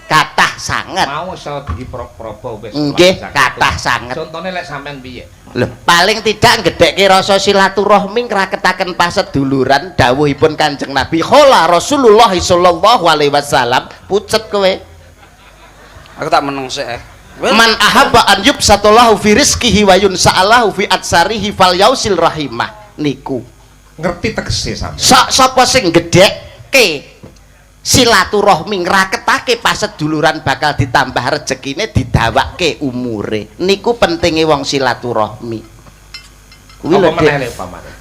Kathah sanget. Mau iso diprobo wis. Nggih, kathah sanget. Contone lek sampean piye? Lho, paling tidak ngedhekke rasa silaturahmi ngraketaken paseduluran dawuhipun Kanjeng Nabi khola Rasulullah sallallahu alaihi wasallam. Pucet kowe. Aku tak meneng sik. Man ahabba an yubsatallahu fi rizqihi wa yunsa'alahu fi atsarihi falyausil rahimah. Niku Ngerti tegese sampean. sapa sing gedhekke silaturahmi ngraketake paseduluran bakal ditambah rezekine didawake umure. Niku pentinge wong silaturahmi. Kuwi lho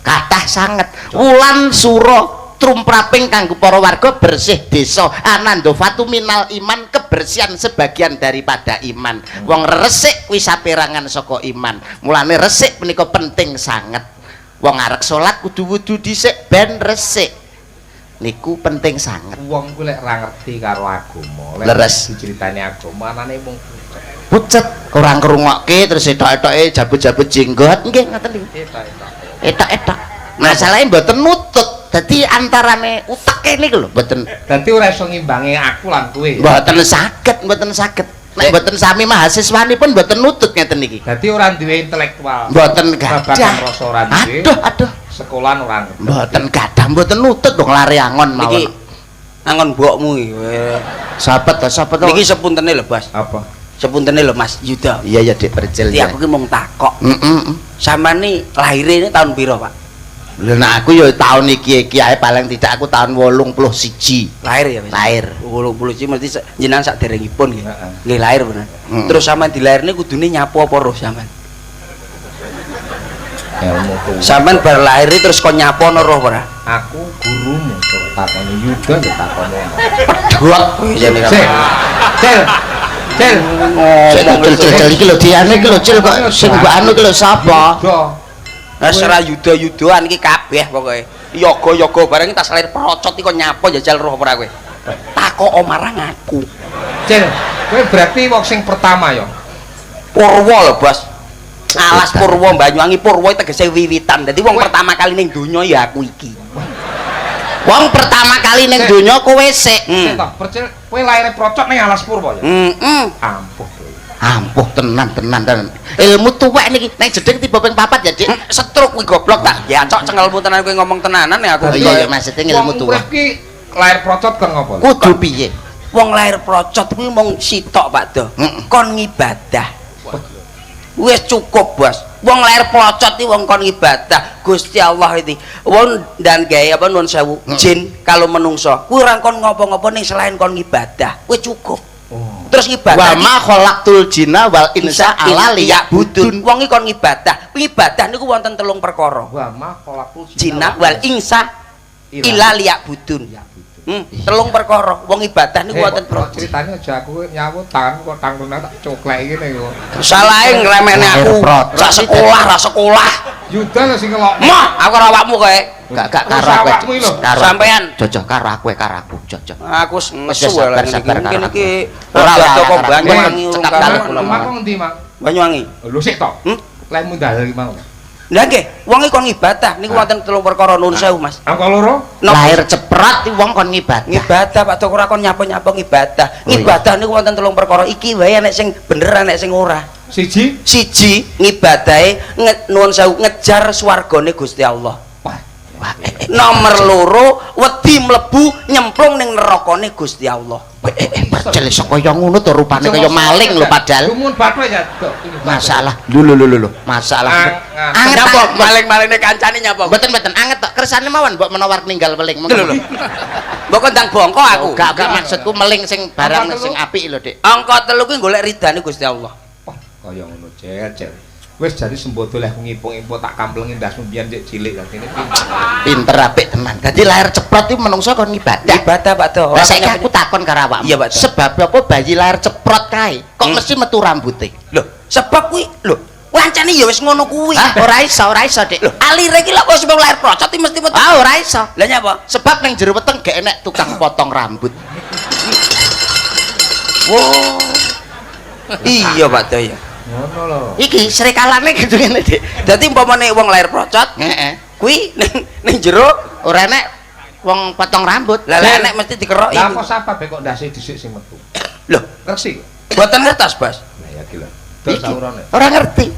kathah sanget. Wulan sura trumpraping kanggo para warga bersih desa ananda fatu minal iman, kebersihan sebagian daripada iman. Wong resik kuwi saperangan saka iman. Mulane resik menika penting sanget. Wong arek salat kudu wudu dhisik ben resik. Niku penting sanget. Wong ku lek ora ngerti karo agama, lek leres diceritani agama anane mung pucet, ora ngrungokke terus etok-etoke jabut-jabut jenggot. Nggih ngoten niku. Etok-etok. Masalahe mboten nutut. Dadi antarane uteke niku lho mboten. Dadi ora iso ngimbangi aku lan kowe. Mboten saged, mboten saged. Nek mboten sami mahasiswanipun mboten nutut ngeten niki. Dadi ora duwe intelektual. Mboten gadah. Rasa ora duwe. Aduh. Sekolahan ora ngerti. Mboten gadah, mboten nutut wong lare angon mawon. Niki angon mbokmu iki. Sapa to? Niki sepuntene lho, Bas. Apa? Sepuntene lho, Mas Yuda. Iya ya Dik Percil ya. Aku ki mung takok. Heeh. Sampeyan ni lahire ini tahun piro, Pak? Lha nek aku ya tahun iki ae paling tidak aku tahun 81. Lahir ya, Mas. Lahir. 81 mesti jenengan saderengipun nggih. Heeh. Nggih lahir bener. Terus sampeyan dilahirne kudune nyapu apa roh sampeyan? Ilmu ku. Sampeyan bar lahir terus kon nyapu ana roh ora? Aku gurumu kok takoni Yuda ya takoni. Pedhok Jane Cil. Cil. Cil iki lho diane iki lho Cil kok sing mbok anu iki lho sapa? Rasara yuda-yudaan iki kabeh pokoke. Yoga-yoga bareng tas lahir procot iki kok nyapu jajal roh ora kowe. Takok marang aku. Cil, kowe berarti wong sing pertama ya. Purwa lho, Bos. Alas Purwa Banyuwangi Purwa tegese wiwitan. Dadi wong pertama kali ning donya ya aku iki. Wong pertama kali ning donya kowe sik. Toh, percil kowe lahir procot ning Alas Purwa ya. Heeh. Ampuh. Ampuh tenan. Ilmu tuwek niki ning jeding tiba ping 4 ya, Dik. Setruk kuwi goblok tak. Ya cok cengelmu tenan kowe ngomong tenanan ya aku. Oh iya maksudnya ilmu tuwek. Wong iki lahir procot kon ngopo? Kudu piye? Wong lahir procot kuwi mung sitok, Pak Do. Kon ngibadah. Wis cukup, Bos. Wong lahir procot iki wong kon ibadah Gusti Allah iki. Wong dan gawe apa nuwun sewu jin kalau menungso. Kuwi ora kon ngopo-ngopo ning selain kon ibadah. Kuwi cukup. Terus ibadah. Wa ma khalaqtul jinna wal insa ala liya'budun. Wong iki kon ibadah. Ibadah niku wonten 3 perkara. Wa ma khalaqul Jinna wal insa ila liya'budun. 3 perkara. Wong ibadah niku wonten ceritane aja aku nyawut tangan kok tangkune tak coklek iki niku. Salahe ngremehne aku. Sak sekolah. Yuda lho sing ngelok. Mah, aku ora awakmu kowe. Gak karo aku. Sampean Jojok karo aku jojok. Aku nesu sabar, lha sabar, mungkin karo iki Ora ora lah, toko karo Banyuwangi aku. urung Cekap kalah. karo kula Mak kok endi, Mak? Banyuwangi. Lho sik to. Lek mundhal iki mau. Lah nggih, wong iki kon ibadah niku wonten 3 perkara nuwun sewu, Mas. Angka loro? Lahir ceprat wong kon ngibadah. Ngibadah Pak Dok ora kon nyapu-nyapu ngibadah. Ngibadah niku wonten 3 perkara. Iki wae nek sing bener nek sing ora. Siji Ngibadahe nuwun sewu ngejar swargane Gusti Allah. Wah, Nomor loro wedi mlebu nyemplung ning nerakane Gusti Allah. Percel saka kaya ngono to rupane kaya maling lho padahal. Dumun bathuk ya, Dok. Masalah. Lho. Masalah. Anget apa maling-malingne kancane nyapa? Mboten anget tok kersane mawon mbok menawar ninggal weling. Lho. Mbok kondang bongko aku. Gak maksudku meling sing barang sing apik lho, Dik. Angka 3 kuwi golek ridane Gusti Allah. Wah, kaya ngono, Cel. Wis jare sembodo leh ngipung-impung tak kamplengi ndasmu biyen cek cilik katene pinter apik tenan. Dadi lahir ceprot iki menungso kon ngibadah. Ibadah Pak Do. Lah saiki aku takon karo awakmu. Iya, Pak Do. Sebab apa bayi lahir ceprot kae kok mesti metu rambute? Lho, sebab kuwi lho, wancane ya wis ngono kuwi. Ora iso, Dik. Lho, alire iki lho kok sebab lahir procot iki mesti metu. Ora iso. Lah nyapa? Sebab ning jero weteng gak enek tukang potong rambut. Wow. Iya, Pak Do ya. ngono lho. Iki srekalane gitu ngene, Dik. Dadi umpamane wong lahir procot, Heeh. kuwi ning jero Ora enek wong potong rambut. Lah nek mesti dikeroki. Lah apa sabab kok ndase dhisik sing metu? Lho, Ngerti? mboten ngertos, Bos. Lah ya iki lho. Terus Iki, saurane. ora ngerti.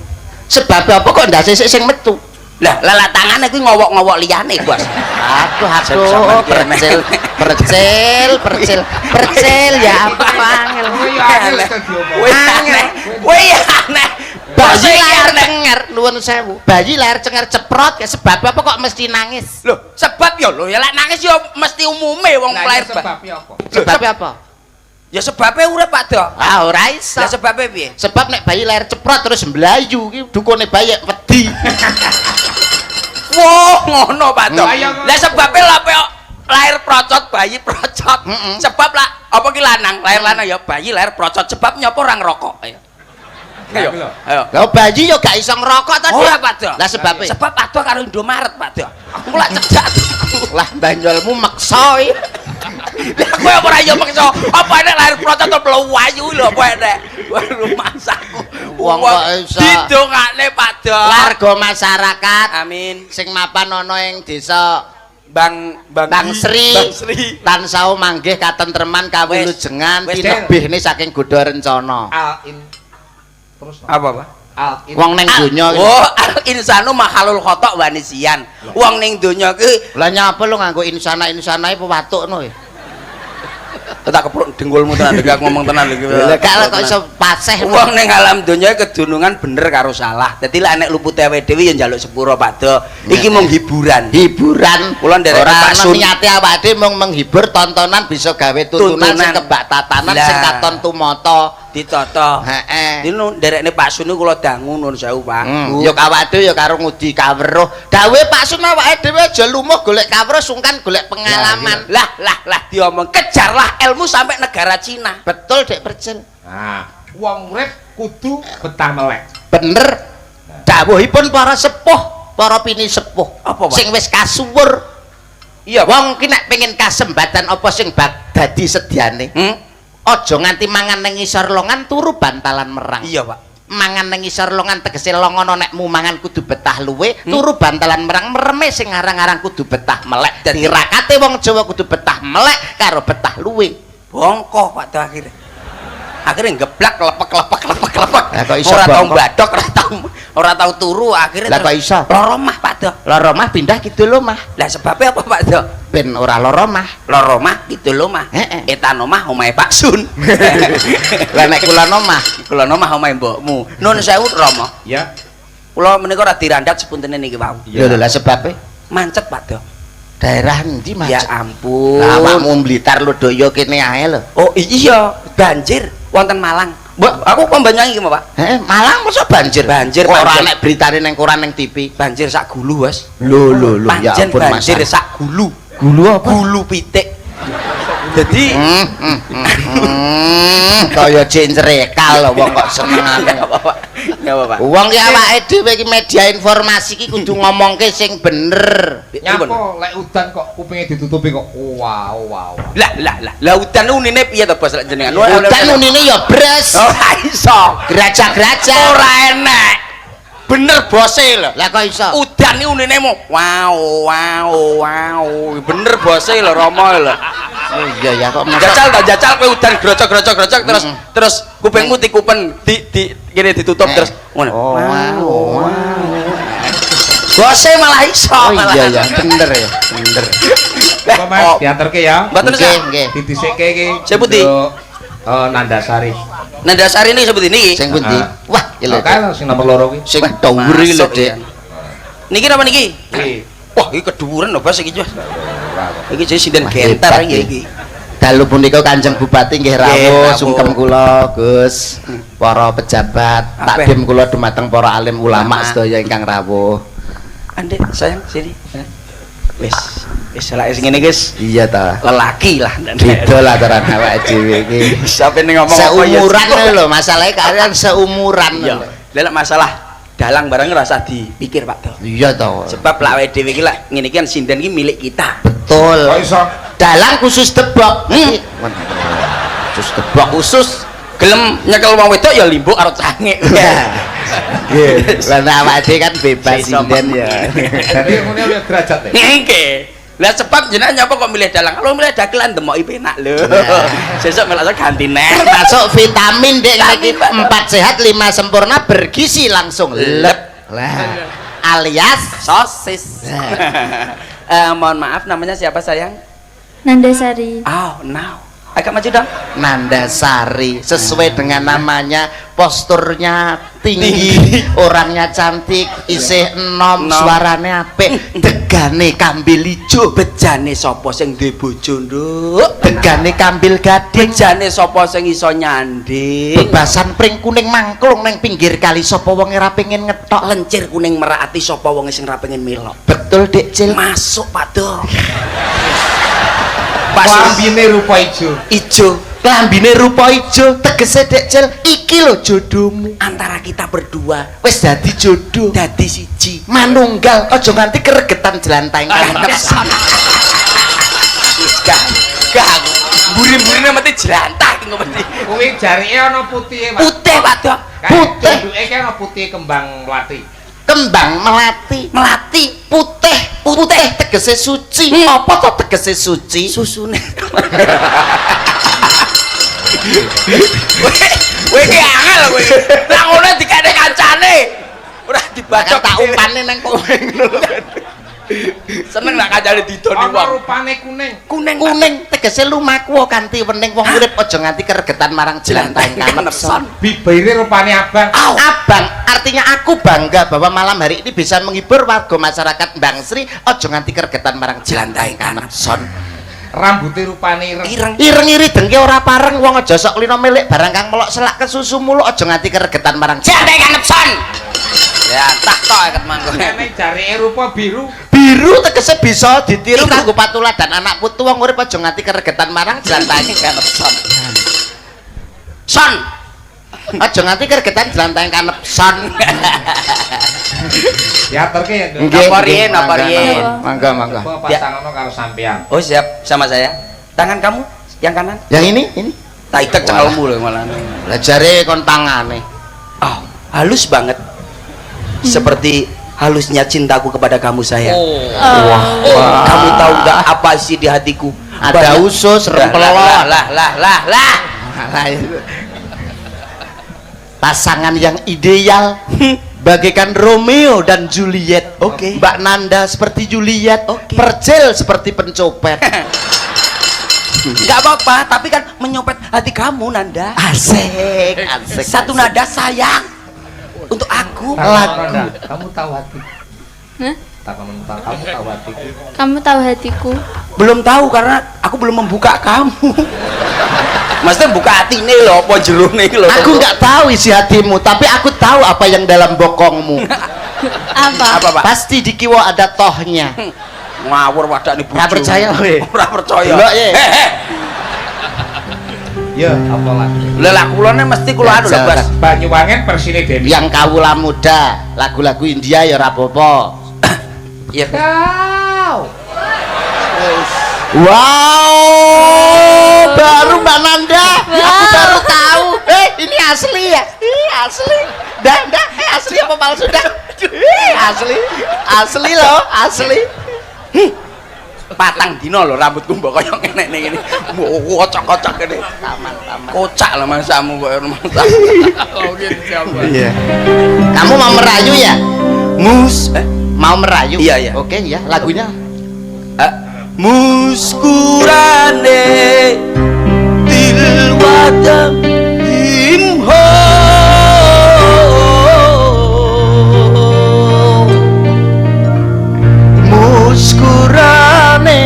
Sebab apa kok ndak sesek sing metu? Lah tangane kuwi ngowok-ngowok liyane, Bos. Aduh, percil ya apa angel. Wih aneh. Bayi layar cengar, nuwun sewu. Bayi layar cengar ceprot ya sebab apa kok mesti nangis? Loh, sebab ya lho, ya lek nangis ya mesti umume wong lahir sebabnya apa? Sebabnya apa? Ya sebabnya urip Pak Do. Ah ora iso. Lah sebabnya piye? Sebab nek bayi layar ceprot terus mblayu ki dukune bayi wedi. Wah, ngono Pak Do. Lah Sebabnya lah lahir procot bayi procot. Sebab lah apa ki lanang, lahir lanang ya bayi lahir procot. Sebabnya apa orang rokok? Ayo. Ayo. Lah bayi yo gak iso ngerokok to. Ora Pak Do. Lah sebabnya? Sebab Pak Do karo Indomaret Pak Do. Aku lak cedak. Lah banjolmu maksa iki. Lah kowe ora yo maksa. Apa nek lahir procot to mlebu ayu lho apa nek rumah saku. Wong kok iso didongakne Pak Do. warga masyarakat Amin. sing mapan ana ing desa Bang Sri tansah manggih katentreman kawulujengan tinebihne saking godha rencana. Terus Apa, Pak? Wong ning donya iki. Oh, insanu mahalul khotok wa nisyan. Wong ning donya ki Lah nyapa lu nganggo insana-insanae pewatukno ya. tak kepruk dengkulmu tenan iki aku ngomong tenan iki. Lah gak kok iso paseh wong ning alam donya kedunungan bener karo salah. Dadi lek nek luput awake dhewe ya njaluk sepuro Pak Do. Iki mung hiburan. Hiburan. Kula nderek Pak Sun niate awake dhewe mung menghibur, tontonan bisa gawe tuntunan sing kebak tatanan sing katon tumata. ditata. Heeh. Dino nderekne Pak Sun niku kula dangu nuwun sewu, Pak. Ya awake dhewe ya karo ngudi kawruh. Dawe Pak Sun awake dhewe aja lumuh golek kawruh sungkan golek pengalaman. Lah diomong kejarlah ilmu sampai negara Cina. Betul Dek Percil. Nah, wong urip kudu betah melek. Bener. Dawuhipun para sepuh, para pini sepuh. Apa, Pak? Sing wis kasuwur. Iya, Wong ki nek pengin kasembatan apa sing bak dadi sediane. Aja nganti mangan ning ngisor longan turu bantalan merang. Iya, Pak. Mangan ning ngisor longan tegese longono nek mangan kudu betah luwe, turu bantalan merang mereme sing ngarang-arang kudu betah melek. Dadi rakate wong Jawa kudu betah melek karo betah luwe. Bongko Pak Do akhirnya ngeblak lepek. Lah kok iso ora tau bongko? badok, ora tau turu akhirnya. Lah kok iso? Loro mah Pak Do. Lara omah pindah kidul omah. Lah sebabnya apa Pak Do? Ben ora lara omah. Loro mah kidul omah. Heeh. Etan omah omahe Pak Sun. Lah nek kula omah, Kula omah omahe mbokmu. Nuwun sewu Rama. Ya. Kula menika ora dirandat sepuntene niki wau. lho lah sebabe Mancet Pak Do. daerah endi Mas? Ya ampun. Lah awakmu Blitar Lodaya kene ae lho. Oh iya, banjir wonten Malang. Mbok, aku pembanyang iki, Pak. Heeh, Malang masa banjir? Banjir, ora banjir. nek beritane ning koran ning TV. Banjir sak gulu, Mas. Lho ya Pancen ampun Mas. banjir sak gulu. Gulu apa? Gulu pitik. Jadi kaya jencrekal lho wong kok senengane. Enggak apa-apa. Enggak apa-apa. Wong ki awake dhewe iki media informasi ki kudu ngomongke sing bener. Nyapa lek udan kok kupinge ditutupi kok wow. Lah udan unine piye to Bos lek jenengan? Udan unine ya bres. Ora iso. Gerajak-gerajak. Ora enek. Bener bose lho. Lah kok iso? Udan iki unine mau wow. Bener bose lho Rama lho. Oh iya ya kok Jajal kowe udan grocok terus kupingmu dikupen di kene ditutup terus ngono. Wow. Bose malah iso. Oh iya ya, bener ya, bener. Apa Mas dianterke ya? Mboten usah. Nggih. Ditisikke iki. Sing pundi? Nandasari. Nandasari ini seperti ini. Sing pundi? Wah, ya lho. Kan sing nomor loro kuwi. Sing dhuwur iki lho, Dik. Niki napa niki? Iki. Wah, iki keduwuran lho Bos iki, Mas. Iki jadi sinden Wah, gentar hebat, iki. Dalu punika Kanjeng Bupati nggih rawuh sungkem kula Gus. Para pejabat, takdim kula dumateng para alim ulama sedaya ingkang rawuh. Andek, sayang sini. Wis lek sing ngene Gus. Iya ta. Lelaki lah. Beda lah aturan awake dhewe iki. Sampai ning ngomong apa ya? Seumuran lho, masalahe kalian seumuran. Iya. Lek masalah dalang barang rasa dipikir Pak Do. Iya ta. Sebab lek awake dhewe iki lek ngene iki kan sinden iki milik kita. Betul. Kok iso? Dalang khusus tebok. Khusus tebok Khusus gelem nyekel wong wedok ya limbuk karo cangik. Nggih. Lah awake kan bebas sinden ya. Jadi ngene ya derajat e. Nggih. Lah sebab jenengan nyapa kok milih dalang. Kalau milih dagelan demoki penak lho. Sesuk melok ganti neh. Masuk vitamin dek lagi 4 sehat 5 sempurna bergizi langsung lep. Lah alias Sosis. Mohon maaf namanya siapa sayang? Nandasari. Oh, now. Agak maju dong. Nandasari sesuai dengan namanya, posturnya tinggi, orangnya cantik, isih enom, suarane apik, degane kambil ijo. Bejane sapa sing duwe bojo, Nduk? Degane kambil gading. Bejane sapa sing iso nyanding? Bebasan pring kuning mangklung neng pinggir kali, sapa wong ora pengen ngetok. Lencir kuning merati sapa wong sing ora pengen melok. Betul Dek Cil. Masuk Pak Do. Klambine rupa ijo. Ijo. Klambine rupa ijo, tegese Dek Cil iki lho jodohmu. Antara kita berdua Wis dadi jodoh. dadi siji. Manunggal, aja nganti keregetan jelanteng kan. Gak. Burin-burine mesti jelantah iki mesti. Kuwi jarike ana putihe, Pak. Putih Pak Do. Putih. Duduke ki ana putih kembang melati. Kembang melati. Melati. Putih tegese suci. Apa to tegese suci? Susune. Kowe ki angel kowe. Lah ngono dikene kancane. Ora dibacok tak umpane nang kowe ngono. Seneng nak kancane didoni Ana wong. rupane kuning. Kuning tegese lumaku kanthi wening wong urip aja nganti keregetan marang jelanteng kanepson. Bibire rupane abang. Abang, artinya aku bangga bahwa malam hari ini bisa menghibur warga masyarakat Mbang Sri, aja nganti keregetan marang jelanteng kanepson. Rambuté rupane ireng. Ireng iri dengke ora pareng, wong aja sok lino milik barang kang melok selak ke susu mulu, aja nganti keregetan marang jelanteng kanepson. Ya, tak tok eket mangko. Nek jarike rupa biru. Biru tegese bisa ditiru kanggo patula dan anak putu, wong urip aja nganti keregetan marang jelanteng kanepson. Son. Aja nganti keregetan jelanteng kanepson. Diaturke ya, Nduk. Nggih, Napa riyen, nggih, napa mangga, riyen? Mangga, mangga. Apa pasangano karo sampean. Oh, siap sama saya. Tangan kamu yang kanan. Yang ini. Tak itek cekelmu lho malah. Lah jare kon tangane. Oh, halus banget. Seperti halusnya cintaku kepada kamu sayang. Wah. Kamu tahu nggak apa isi di hatiku? Ada usus, rempelot. Lah. Pasangan yang ideal bagaikan Romeo dan Juliet. Oke. Mbak Nanda seperti Juliet. Oke. Percel seperti pencopet. Nggak apa-apa, tapi kan menyopet hati kamu Nanda. Asik. Satu nada sayang untuk aku. Lagu. Kamu tahu hati. Hah? Kamu tahu hatiku. Kamu tahu hatiku. Belum tahu karena aku belum membuka kamu. Maksudnya buka hati nih loh, apa jerone loh. Aku nggak tahu isi hatimu, tapi aku tahu apa yang dalam bokongmu. Apa? Pak? Pasti di kiwa ada tohnya. Ngawur wadak nih bojo. Ora percaya kowe. Ora percaya. Delok, ye. Ya, apa lagi? Lah lah kulone mesti kula anu lho, Bas. Banyuwangen persine Dewi. Yang kawula muda, lagu-lagu India ya ora apa-apa. Iya. Kau. Wow, baru Mbak Nanda. Aku baru tahu. Ini asli ya? Asli. Dah, asli apa palsu dah? Asli loh, asli. Patang dino lho rambutku mbok kaya ngene ngene. Kocok-kocok kene. Taman. Kocak lho masamu kok masa. Oh gitu siapa? Iya. Kamu mau merayu ya? Mau merayu? Iya. Oke ya, lagunya. Muskurane tilwadam imho Muskurane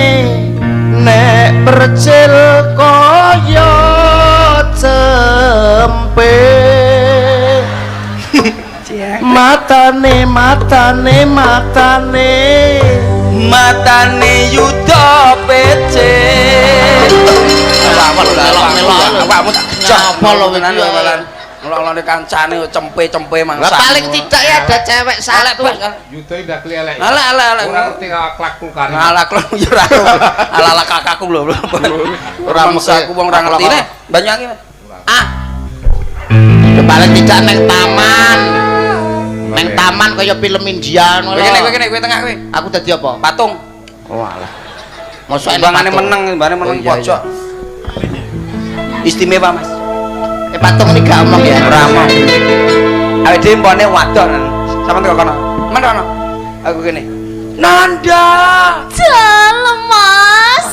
nek percil kaya cempe matane yuda pece. Awakmu Nyapa lho iki? ngelolone kancane cempe-cempe mangsa. Lah paling tidak ya ada cewek satu. Yuda ndak kelelek. Ala. Ora ngerti akhlakku kan. Ala klon yo ora. Ala kakakku lho. Ora mangsaku wong ora ngerti nek Banyuwangi. Paling tidak neng taman. Neng taman kaya film India ngono. Kowe kene kowe tengah kowe. Aku dadi apa? Patung. Oh alah. Mosok timbangane meneng iya, pojok. Istimewa, Mas. Patung iki gak omong ya. Ora omong. Awake dhewe mpone wadon. Sampeyan kok kono. Men kono. Aku kene. Nanda. Dalam Mas.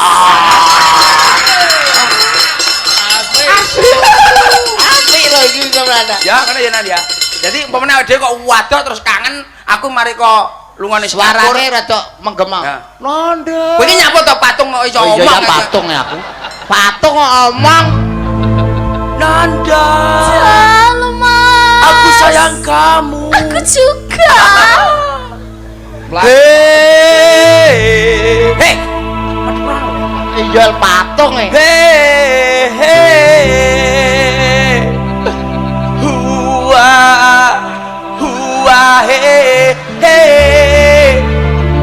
Apik lho iki sampeyan. Ya, kene ya Nanda. Jadi umpamane awake dhewe kok wadon terus kangen, aku mari kok lungane suarane rada menggema. Nanda. Kowe iki nyapa to patung kok iso omong. Iya patung ya aku. Patung kok omong. Nanda. Dalam Mas. Aku sayang kamu. Aku juga. Hei. Iya patung e. Hei. Hua he he.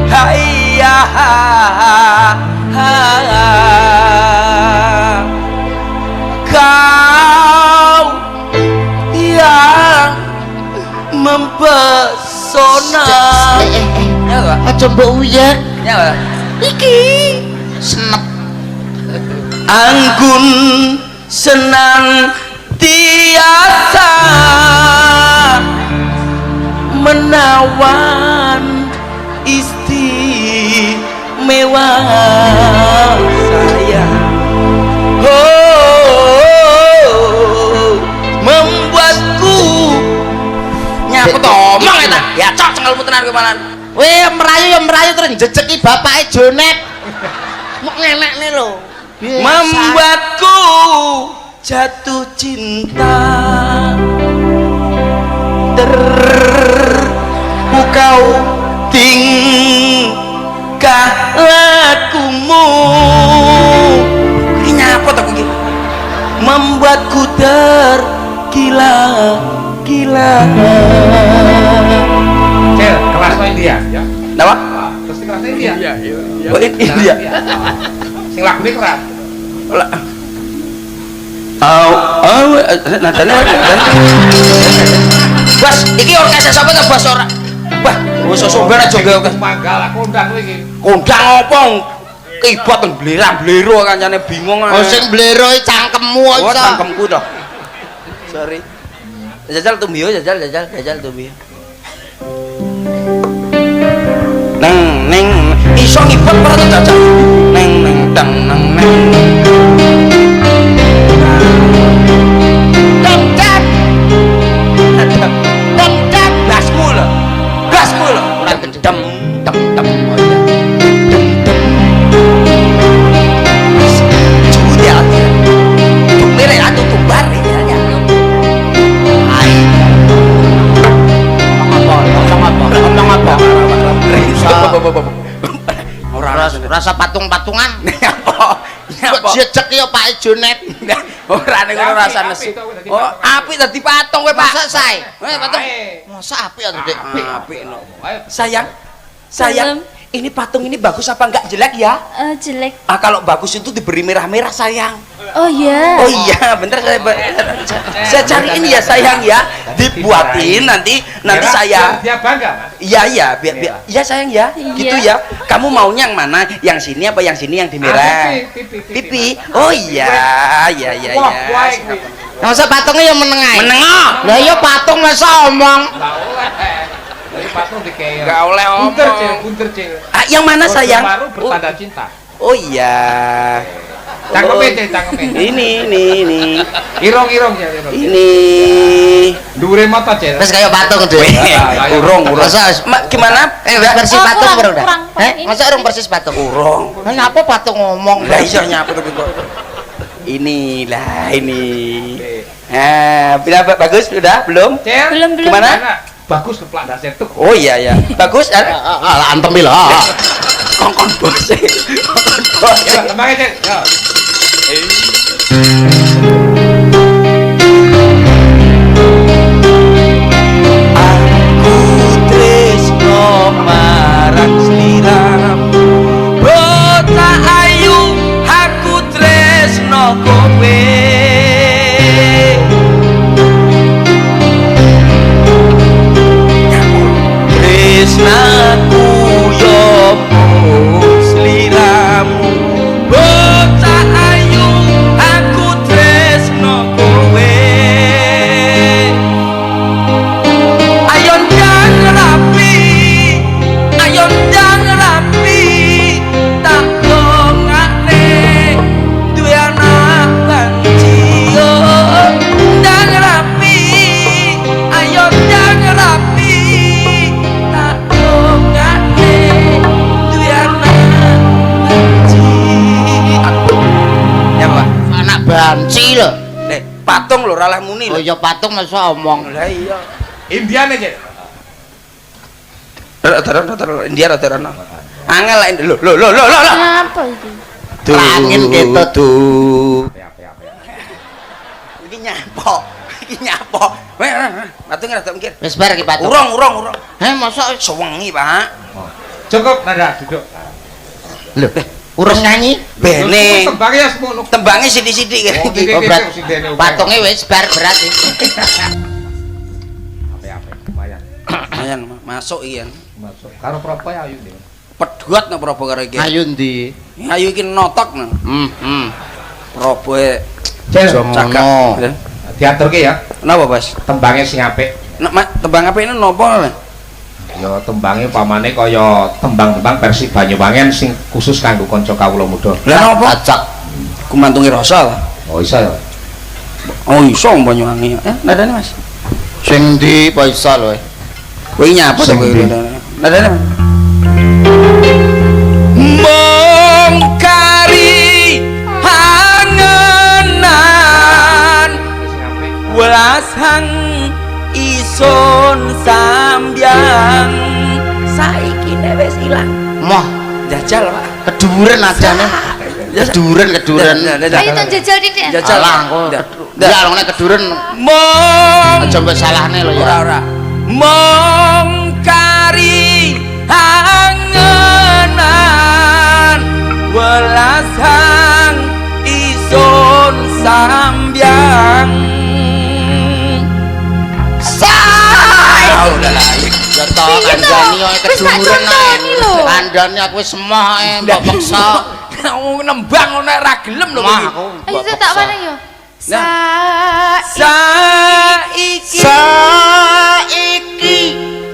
Hayya. Kau yang mempesona. Aja mbok uyek. Ya, Iki senep. anggun senantiasa menawan istimewa sayang. Membuatku nyapa to omong eta. Ya cok cengelmu tenan kowe malan. Weh merayu ya merayu terus jejeki bapake Jonet. Mok ngenekne lho. Membuatku jatuh cinta terpukau tingkah lakumu. Ini nyapa tak begini? Membuatku tergila-gila. Cel, kelas India ya. Napa? Terus kelas India. Iya. Oh, India. Sing lagune keras. Nadane. Bas, iki orkestra sapa ta Bas ora? Wah, wis somben aja gawe Manggal aku undang kowe iki. kondang apa? Kibot teng blera-blero kancane bingung. Oh sing blero cangkemmu Oh, iso. cangkemku to. Sorry. Jajal tumbio, jajal tumbio. Neng iso ngibot ora to jajal. Neng dang neng. Dang. Gasmu lho. Ora gendem. Dem. Oh iya. Judel. Tumire atu tumbar ya. Ngomong apa? Rasa patung-patungan. Apa? Kok jejek ya Pak Jonet. Ora ning ngono rasa nesu. Oh, apik dadi patung kowe, Pak. Masa sae? Patung. Masa apik ya Dek? Apik no. Sayang. Ini patung ini bagus apa enggak jelek ya? Jelek. Ah kalau bagus itu diberi merah-merah sayang. Oh ya. Oh iya, bentar saya cariin ya sayang ya. Dibuatin nanti saya. Dia bangga, Mas. Iya, biar iya sayang ya. Iya. Gitu ya. Kamu maunya yang mana? Yang sini apa yang sini yang di merah? Pipi. Oh iya. Masa patungnya yang menengai? Menengok. Lah iya patung masa omong. Dari patung dikei. Enggak oleh omong. Bunter, Cil. Ah, yang mana sayang? Baru bertanda cinta. Oh iya. Cangkeme, Cil. Ini. Irong ya, irong. Ini. Dhuwure mata, Cil. Terus kayak patung Dek. Urung. Masa Gimana? versi patung kurang, baru dah. kurang. Masa urung persis patung? Urung. Lah ngapa patung ngomong? Lah iso nyapa tapi kok. Ini. Bagus sudah? Belum? Cil. Belum. Gimana? Bagus keplak dasar tuh. Oh iya. Bagus. Antem lah. Kongkong bose. Ya, semangat, Cil. Yo. Aku tresno marang sliramu. Bocah ayu, aku tresno kowe. Tresnaku yo sliramu. banci lho. Patung lho ora oleh muni Oh lho. ya patung masa omong. Lah iya. Indiane, Cek. India rada rono. Angel lho. Apa itu? Angin keto tuh. Iki nyapo. Weh, patung rada mikir. Wis bar iki patung. Urung. Masa Sewengi, Pak. Cukup nada duduk. lho, urung nyanyi? Bene. Tembange ya semono. Tembange sithik-sithik kene iki. Oh, berat. Patunge wis bar berat iki. Ape-ape lumayan. Lumayan masuk iki kan. Masuk. Karo propo ya ayu iki. Pedhot nang Prabu karo iki. Ayo ndi? Ayu iki notok nang. Prabu e Cel, cakap. diaturke ya. Napa, Bos? Tembange sing apik. Nek tembang apik ini napa? Ya tembange pamane kaya tembang-tembang versi Banyuwangen sing khusus kanggo kanca kawula muda. Lah napa? Acak. Kumantungi rasa lah. Oh isa ya. Oh iso Banyuwangi. Nadane Mas. Sing ndi apa iso lho? Kowe nyapa to Sing kowe? ndi? Nadane. Mongkari hangenan Sing apik. welas hang ison sambyang saiki wis ilang. Moh, Jajal, Pak. keduren adane. Keduren. Ayo tak jajal titik. Jajal. Alah, kok. Ya lho nek keduren Mong aja mbok salahne lho ya. ora. Mongkari hangenan welas hang ison sambyang. Udah lah. Ya to kandhani kok keduren kandhani lho. Kandhani aku wis emoh mbok peksa. Nembang ngono ora gelem lho Mah iki. aku. Ayo tak mana yo. Saiki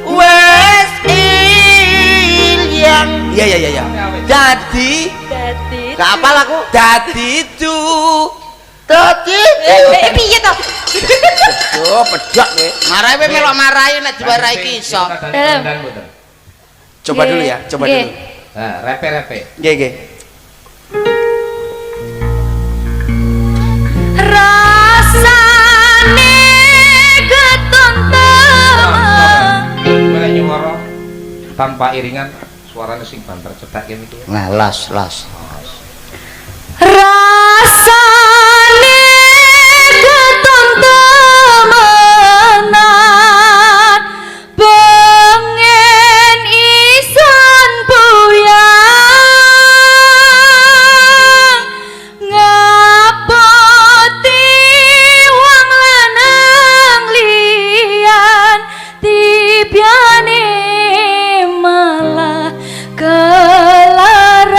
wes ilyang. Iya. Dadi Gak apal aku. dadi Piye to? Oh, pedhok kowe. Marahi kowe melok marahi nek diwarahi ki iso. Coba dulu ya, coba Nggih. dulu. Nah, repe-repe. Nggih. Rasane ketonton. Boleh nyuwara tanpa iringan suaranya sing banter cedak kene iki. Nah, las. Rasane ketontonan pengen isan buyang ngapoti wong lanang liyan tibyane malah kelaran.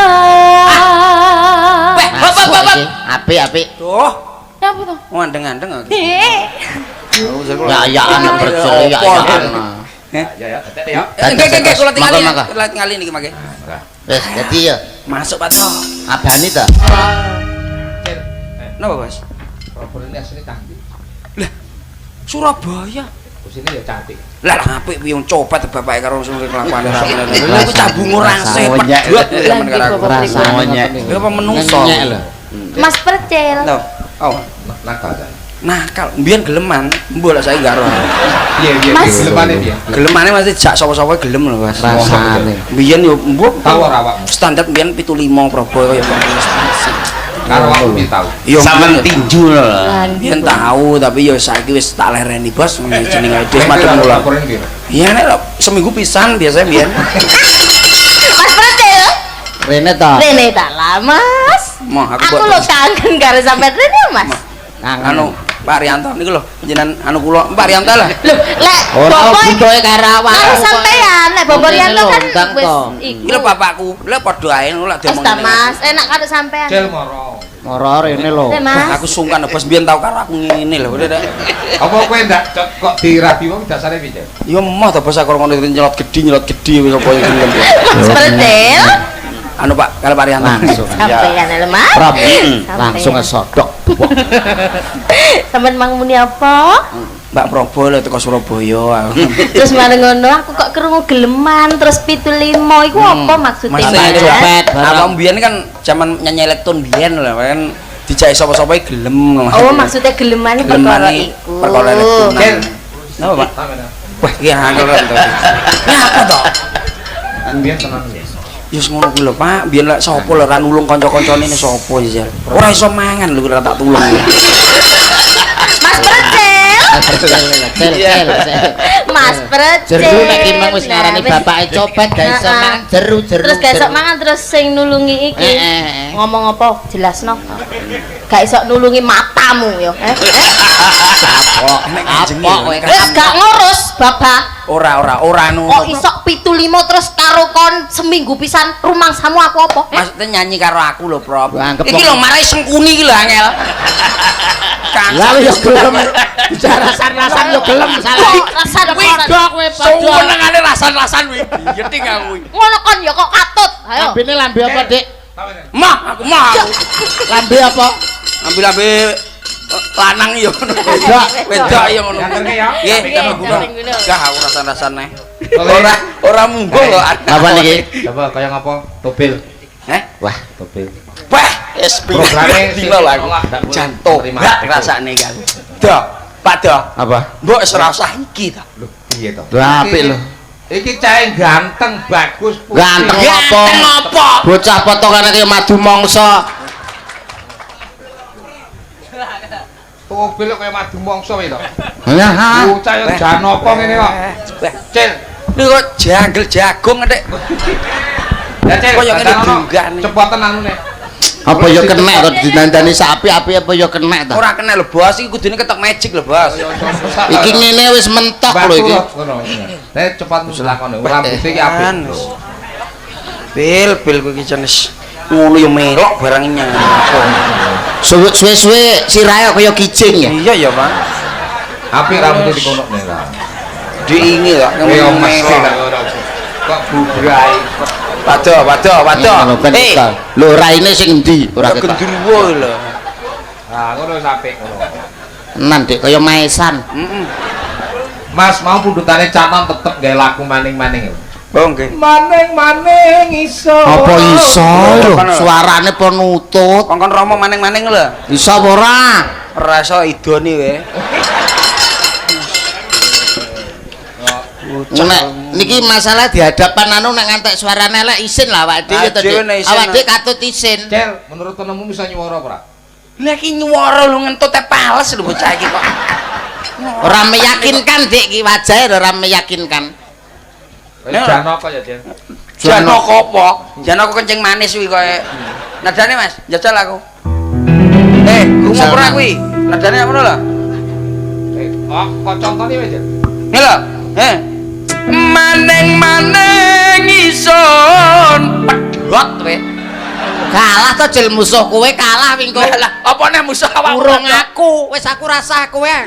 Apik. Tuh, Apa to? ngandeng-ngandeng aku. Ya anak berceria ya anak. Ya, tetek ya. Nggih, kula tingali. Maka. Kula tingali niki mangke. Wis dadi ya Masuk Pak To. abani ta. Cil. Napa, Bos? Robot ini asli cantik. Surabaya. Bos ini ya cantik. Lah apik piye wong copet bapake karo sing kelakuane ra ngono. Lha Rasa- iku cabung rase rasa monyet. pedhot zaman karo aku. Rasa monyet. Ya apa menungso. Nyek lho. Mas Percil. Tuh. Oh, Nakal kan. nakal. Mbiyen geleman, mbok lek saiki gak ero. Iya. Mas. Gelemane piye? Gelemane mesti jak sapa-sapa gelem lho, Mas. Rasane. Mbiyen yo mbok Tahu ora awakmu? standar mbiyen 75 Prabowo kaya spasi. Karo aku piye tahu. Yo Sampeyan tinju lho. mbiyen tahu tapi yo saiki wis tak lereni, Bos. Jenenge Ades madhep kula. Laporan piye? Iya nek seminggu pisan biasanya mbiyen. Mas Percil. Rene ta. Rene tak lah, Mas. Moh Aku lo kangen karo sampean Rene, Mas. anu Pak Rianto niku lho jenengan anu kula Pak Rianto lah. Lho, lek Ora Bapak butuhe karo awak. karo sampean, nek Bapak Rianto kan Undang wis to. Iki lho bapakku. Lha padha ae ngono lak Wis ta, diomongin. Mas. Enak karo sampean. Cil moro. Moro rene lho. Lek, Mas. Aku sungkan Bos mbiyen tau karo aku ngene lho. Apa kowe ndak kok dirabi wong dasare piye? Ya emoh to Bos aku ngono nyelot gedhi wis apa iki. Mas Percil. Anu Pak, kalau Pak Rianto. Langsung. Sampean lho, Mas. Rob. Sampean. Langsung esodok. Sampean mang muni apa? Mbak Probo lho teko Surabaya. Terus mareng ngono aku kok krungu geleman terus 75 iku apa maksudnya? Mas Mas? copet. barang. Abang mbiyen kan zaman nyanyi elektron mbiyen lho kan dijak sapa-sapa gelem. Oh, maksudnya gelemane perkara iku. Perkara tunan. Napa, Pak? Wah, iki angel to. Ini apa to? Biyen tenan. Yus ngono kuwi lho, Pak. Biyen lek sapa lho ra nulung kanca-kancane ne sapa ya. Ora iso mangan lho ora tak tulung. Mas Percel. Cel. Mas Percel. Jeru nek ki mang wis ngarani bapake copet gak iso mangan jeru. Terus gak iso mangan terus sing nulungi iki. Ngomong apa? Jelasno. Gak iso nulungi matamu yo. Apa kowe? Wis gak ngurus, Bapak. Ora anu. Kok iso 7-5 terus karo kon seminggu pisan rumangsamu aku apa? Maksudnya nyanyi karo aku lho, Prof. Anggap Iki lho marai sengkuni iki lho angel. Lah yo gelem. Bicara rasan-rasan yo gelem salah. Rasan Wedok kowe padha. Senengane rasan-rasan kuwi. Ngerti gak kuwi? Ngono kon ya kok katut. Ayo. Lambene lambe apa, Dik? Mah, aku mah. Lambe apa? Ambil lanang yo ngono. Wedok yo ngono. Nggih, karo gunung. Gak aku rasan-rasane. Ora munggo lho. Apa niki? Coba kaya ngapa? Tobil. Wah, Tobil. Wah, es Programe dino lho aku. Jantung rasane kan. Dok, Pak Dok. apa? Mbok wis ora usah iki to. Lho, piye to? Lah apik lho. Iki cahe ganteng, bagus, putih. Ganteng apa? Ngopo? Bocah potongane kaya madu mangsa. Tobil kaya madu mangsa wae to. Ya, ha. Bocah yo janapa ngene kok. Cil. Niku kok janggel jagung ndek. Ya Cil, Kaya ngene dunggane. Cepetan anune. Apa yo kenek to dinandani sapi api apa yo kenek to? Ora kena lho, Bos. Iki kudune ketok magic lho, Bos. Iki ngene wis mentok lho iki. Ngono. Nek cepat musulakone. Rambut iki apik. Pil kowe iki jenis ngono yo melok barang nyang. Suwe-suwe sirahe kaya kijing ya. Iya ya, Pak. Apik rambut dikonokne ra. Diingi kok Yo ngomong mesti melok. kok bubrai. Waduh. Lho raine sing endi? Ora ketok. Gendruwo lho. Nah, ngono wis apik ngono. Nan Dik kaya maesan. Heeh. Mas mau pundutane canon tetep gawe laku maning-maning. Oh nggih. Maning-maning iso. Apa iso lho? Suarane po nutut. Kongkon romo maning-maning lho. Iso apa ora? Ora iso idoni wae. Nek niki masalah di hadapan anu nek ngantek suarane elek isin lah awak dhewe to Dik. Awak dhewe katut isin. Cel, menurut penemu bisa nyuwara apa ora? Lah iki nyuwara lu ngentute pales lho bocah iki kok. Ora meyakinkan Dik iki wajahe ora meyakinkan. Janaka ya, Cel. Janaka apa? Janaka kencing manis kuwi koyo. Nadane Mas, jajal aku. Rumah ora kuwi. Nadane apa lho? Kok contone wae, Cel. Nih lho. Maneng ison pedhot kowe. Kalah to Jil musuh kowe kalah wingko. Lah, apa nek musuh awak Urung aku, wis aku rasah kowe. Ya.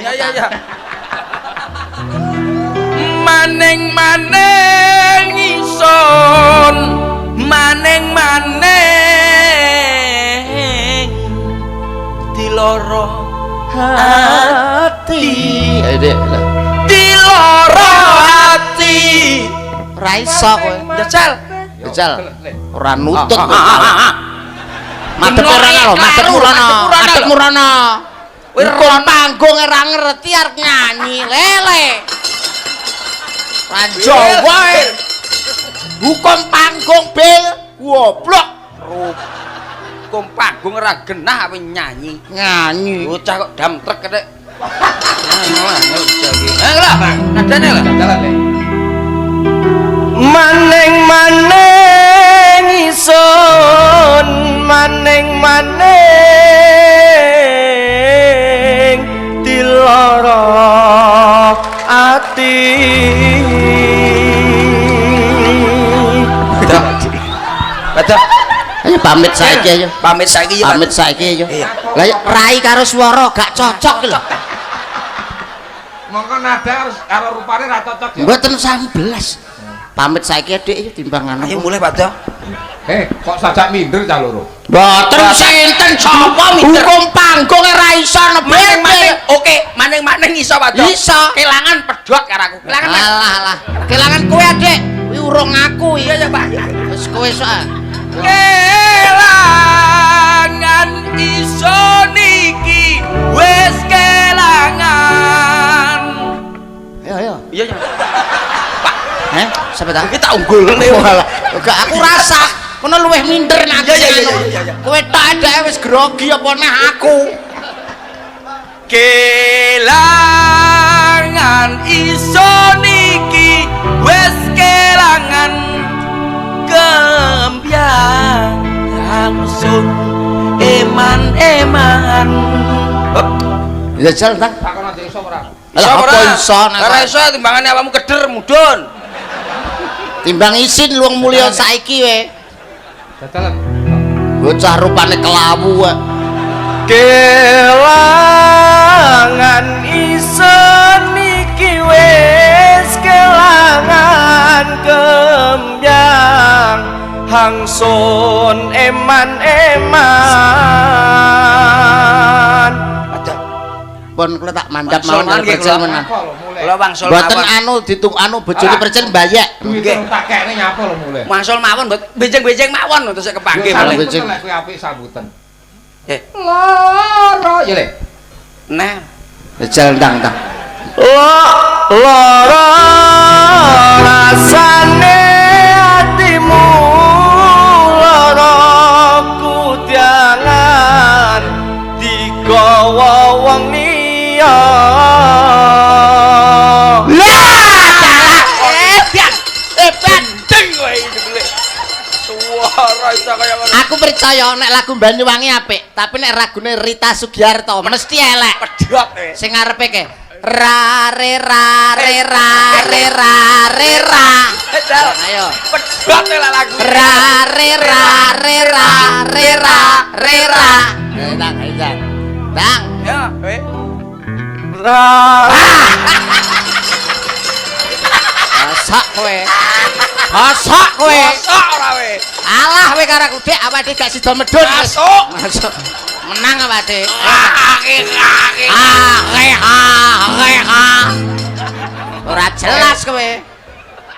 Maneng ison maneng diloro hati. Ayo Dik. Diloro hati. Ora iso kowe. Jajal. Jajal. Ora nutut kowe. Madhep ora lho, madhep murono. Hukum panggung ora ngerti arep nyanyi lele. Jawa hukum panggung bil goblok. Hukum panggung ora genah ape nyanyi. Nyanyi. Bocah kok dam trek kethek. Lah, nadane lah. Jalan le. Maneng ison maneng diloro ati. Baca. Ayo pamit saiki ayo. Pamit saiki ya. Pamit saiki ayo. Iya. Lah rai karo swara gak cocok lho. Mongko nada harus karo rupane ra cocok ya. Mboten 11. Pamit saiki Dik timbang anu. Ayo mulai Pak. Kok sajak minder cah loro. Mboten sinten sapa minder. Hukum panggung ora iso Maneng-maneng. Oke, maneng-maneng iso Pak. Iso. Kelangan pedhot karo aku. Kelangan Mas. Alah. Kelangan kowe Dik. Kuwi urung aku. Iya ya Pak. Wis kowe sok. Kelangan iso niki wis kelangan. Ayo. Iya ya. Sampai tak Kita unggul nih. Enggak aku rasa kono luwih minder nek Iya. kowe tok dhewe wis grogi apa neh aku. Kelangan iso niki wis kelangan kembyang langsung eman-eman. Ya jal tak. Takon nek iso ora. Lah apa iso nek ora iso timbangane awakmu keder mudun. timbang isin luwung mulya saiki we. Dadalan. Bocah rupane kelawu wae. Kelangan iso niki wis kelangan kembyang hangsun eman-eman. Pun kula tak mandhap mawon percel menan. Kula wangsul Mboten mawon. anu bojone percel mbayek. Nggih, tak kene nyapa lho mulai. Wangsul mawon benjing-benjing mawon terus kepanggih. Saling betul lek kowe apik sambutan. Loro Ya le. nah Jal ndang. loro rasane atimu loro kudyangan digawa wong liya bandeng kowe iki suara iso kaya ngono. Aku percaya nek lagu Banyuwangi apik, tapi nek ragune Rita Sugiarto mesti elek. Pedhot kowe. Sing ngarepe ke ra re ra re ra re ra re ra. Ayo. Pedhot lah lagu. Ra re ra re ra re ra re ra. Dang. Ya, kowe. Masak kowe. Masak kowe. Masuk ora kowe. Alah kowe karo aku Dik, awake gak sida medhun. Masuk. Menang awake. Akeh. Ora jelas kowe.